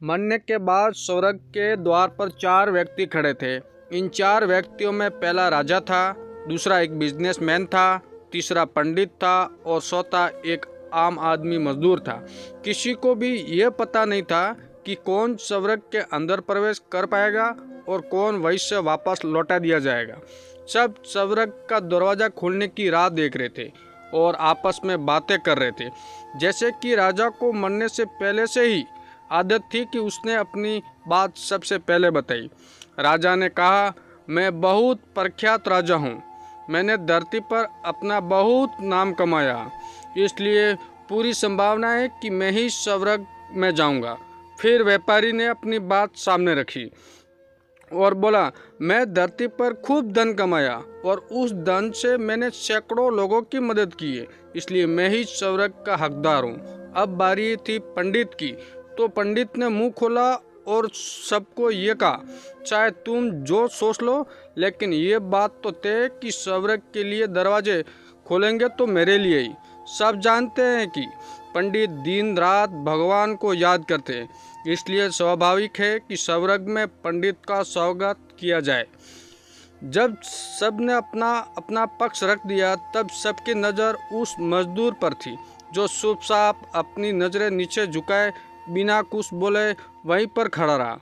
मरने के बाद स्वर्ग के द्वार पर 4 व्यक्ति खड़े थे। इन 4 व्यक्तियों में पहला राजा था, दूसरा एक बिजनेसमैन था, तीसरा पंडित था और चौथा एक आम आदमी मजदूर था। किसी को भी यह पता नहीं था कि कौन स्वर्ग के अंदर प्रवेश कर पाएगा और कौन वहीं से वापस लौटा दिया जाएगा। सब स्वर्ग का दरवाज़ा खोलने की राह देख रहे थे और आपस में बातें कर रहे थे। जैसे कि राजा को मरने से पहले से ही आदत थी कि उसने अपनी बात सबसे पहले बताई। राजा ने कहा, मैं बहुत प्रख्यात राजा हूँ। मैंने धरती पर अपना बहुत नाम कमाया, इसलिए पूरी संभावना है कि मैं ही स्वर्ग में जाऊँगा। फिर व्यापारी ने अपनी बात सामने रखी और बोला, मैं धरती पर खूब धन कमाया और उस धन से मैंने सैकड़ों लोगों की मदद की है, इसलिए मैं ही स्वर्ग का हकदार हूँ। अब बारी थी पंडित की, तो पंडित ने मुंह खोला और सबको ये कहा, चाहे तुम जो सोच लो, लेकिन ये बात तो तय कि स्वर्ग के लिए दरवाजे खोलेंगे तो मेरे लिए ही। सब जानते हैं कि पंडित दिन रात भगवान को याद करते हैं, इसलिए स्वाभाविक है कि स्वर्ग में पंडित का स्वागत किया जाए। जब सब ने अपना अपना पक्ष रख दिया, तब सबकी नज़र उस मजदूर पर थी जो चुपचाप अपनी नज़रें नीचे झुकाए बिना कुछ बोले वहीं पर खड़ा रहा।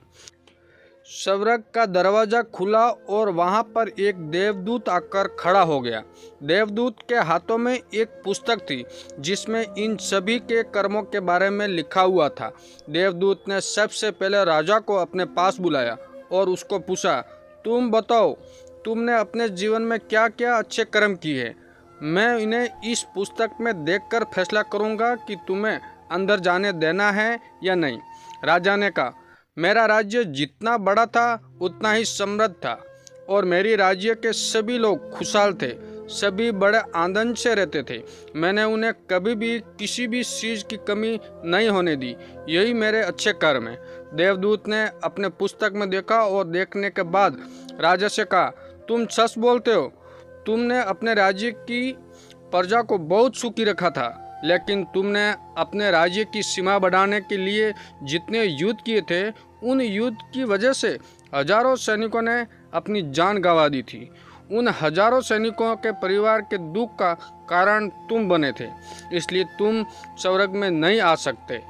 स्वर्ग का दरवाज़ा खुला और वहां पर एक देवदूत आकर खड़ा हो गया। देवदूत के हाथों में एक पुस्तक थी जिसमें इन सभी के कर्मों के बारे में लिखा हुआ था। देवदूत ने सबसे पहले राजा को अपने पास बुलाया और उसको पूछा, तुम बताओ, तुमने अपने जीवन में क्या क्या अच्छे कर्म किए। मैं इन्हें इस पुस्तक में देखकर फैसला करूंगा कि तुम्हें अंदर जाने देना है या नहीं। राजा ने कहा, मेरा राज्य जितना बड़ा था उतना ही समृद्ध था और मेरी राज्य के सभी लोग खुशहाल थे। सभी बड़े आनंद से रहते थे। मैंने उन्हें कभी भी किसी भी चीज़ की कमी नहीं होने दी। यही मेरे अच्छे कर्म हैं। देवदूत ने अपने पुस्तक में देखा और देखने के बाद राजा से कहा, तुम सच बोलते हो। तुमने अपने राज्य की प्रजा को बहुत सुखी रखा था, लेकिन तुमने अपने राज्य की सीमा बढ़ाने के लिए जितने युद्ध किए थे, उन युद्ध की वजह से हजारों सैनिकों ने अपनी जान गंवा दी थी। उन हजारों सैनिकों के परिवार के दुख का कारण तुम बने थे, इसलिए तुम स्वर्ग में नहीं आ सकते।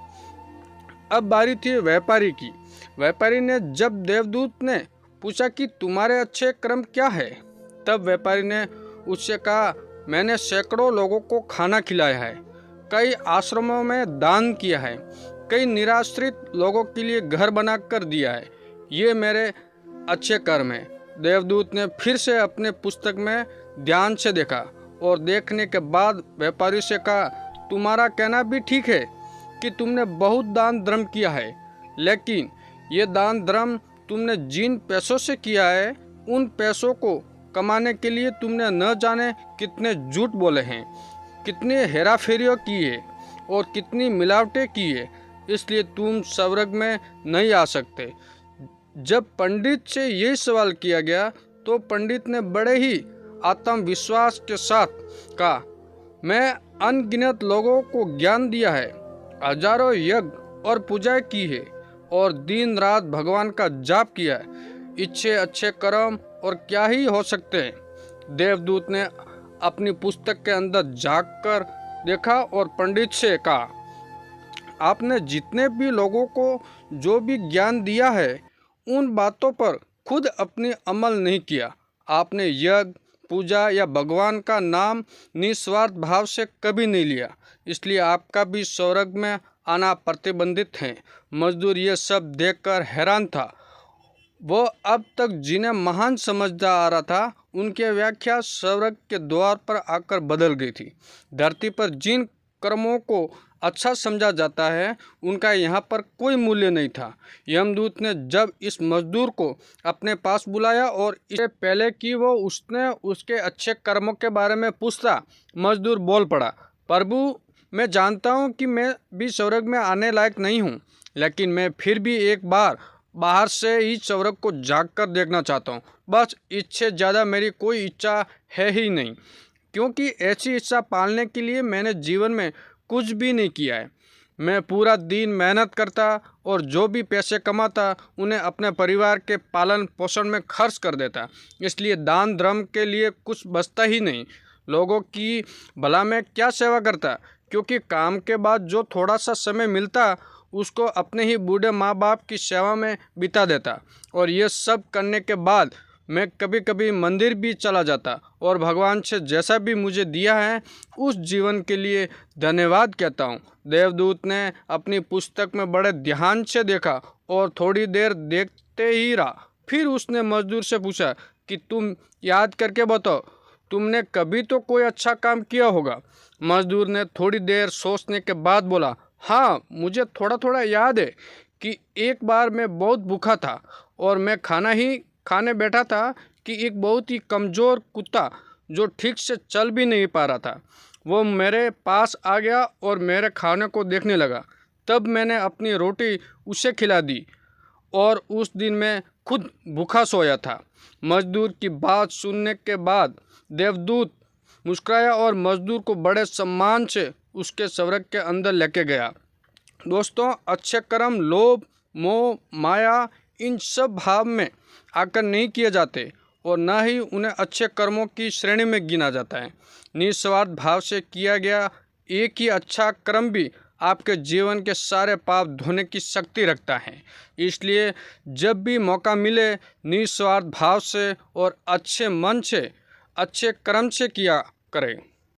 अब बारी थी व्यापारी की। व्यापारी ने जब देवदूत ने पूछा कि तुम्हारे अच्छे कर्म क्या है, तब व्यापारी ने उससे कहा, मैंने सैकड़ों लोगों को खाना खिलाया है, कई आश्रमों में दान किया है, कई निराश्रित लोगों के लिए घर बनाकर दिया है। ये मेरे अच्छे कर्म हैं। देवदूत ने फिर से अपने पुस्तक में ध्यान से देखा और देखने के बाद व्यापारी से कहा, तुम्हारा कहना भी ठीक है कि तुमने बहुत दान धर्म किया है, लेकिन ये दान धर्म तुमने जिन पैसों से किया है, उन पैसों को कमाने के लिए तुमने न जाने कितने झूठ बोले हैं, कितनी हेराफेरियों की है और कितनी मिलावटें की है, इसलिए तुम स्वर्ग में नहीं आ सकते। जब पंडित से यही सवाल किया गया तो पंडित ने बड़े ही आत्मविश्वास के साथ कहा, मैं अनगिनत लोगों को ज्ञान दिया है, हजारों यज्ञ और पूजाएं की है और दिन रात भगवान का जाप किया है। इच्छे अच्छे कर्म और क्या ही हो सकते हैं। देवदूत ने अपनी पुस्तक के अंदर झांककर देखा और पंडित से कहा, आपने जितने भी लोगों को जो भी ज्ञान दिया है, उन बातों पर खुद अपनी अमल नहीं किया। आपने यज्ञ पूजा या भगवान का नाम निस्वार्थ भाव से कभी नहीं लिया, इसलिए आपका भी स्वर्ग में आना प्रतिबंधित है। मजदूर ये सब देखकर हैरान था। वो अब तक जिन्हें महान समझता आ रहा था, उनकी व्याख्या स्वर्ग के द्वार पर आकर बदल गई थी। धरती पर जिन कर्मों को अच्छा समझा जाता है, उनका यहाँ पर कोई मूल्य नहीं था। यमदूत ने जब इस मजदूर को अपने पास बुलाया और इससे पहले कि वो उसने उसके अच्छे कर्मों के बारे में पूछता, मजदूर बोल पड़ा, प्रभु, मैं जानता हूँ कि मैं भी स्वर्ग में आने लायक नहीं हूँ, लेकिन मैं फिर भी एक बार बाहर से ही स्वर्ग को झांक कर देखना चाहता हूँ। बस इससे ज़्यादा मेरी कोई इच्छा है ही नहीं, क्योंकि ऐसी इच्छा पालने के लिए मैंने जीवन में कुछ भी नहीं किया है। मैं पूरा दिन मेहनत करता और जो भी पैसे कमाता उन्हें अपने परिवार के पालन पोषण में खर्च कर देता। इसलिए दान धर्म के लिए कुछ बचता ही नहीं। लोगों की भला मैं क्या सेवा करता, क्योंकि काम के बाद जो थोड़ा सा समय मिलता उसको अपने ही बूढ़े माँ बाप की सेवा में बिता देता। और ये सब करने के बाद मैं कभी कभी मंदिर भी चला जाता और भगवान से जैसा भी मुझे दिया है उस जीवन के लिए धन्यवाद कहता हूँ। देवदूत ने अपनी पुस्तक में बड़े ध्यान से देखा और थोड़ी देर देखते ही रहा। फिर उसने मजदूर से पूछा कि तुम याद करके बताओ, तुमने कभी तो कोई अच्छा काम किया होगा। मजदूर ने थोड़ी देर सोचने के बाद बोला, हाँ, मुझे थोड़ा थोड़ा याद है कि एक बार मैं बहुत भूखा था और मैं खाने बैठा था कि एक बहुत ही कमज़ोर कुत्ता जो ठीक से चल भी नहीं पा रहा था वो मेरे पास आ गया और मेरे खाने को देखने लगा। तब मैंने अपनी रोटी उसे खिला दी और उस दिन मैं खुद भूखा सोया था। मजदूर की बात सुनने के बाद देवदूत मुस्कुराया और मजदूर को बड़े सम्मान से उसके स्वर्ग के अंदर लेके गया। दोस्तों, अच्छे कर्म लोभ मोह माया इन सब भाव में आकर नहीं किए जाते और न ही उन्हें अच्छे कर्मों की श्रेणी में गिना जाता है। निस्वार्थ भाव से किया गया एक ही अच्छा कर्म भी आपके जीवन के सारे पाप धोने की शक्ति रखता है। इसलिए जब भी मौका मिले निस्वार्थ भाव से और अच्छे मन से अच्छे कर्म से किया करें।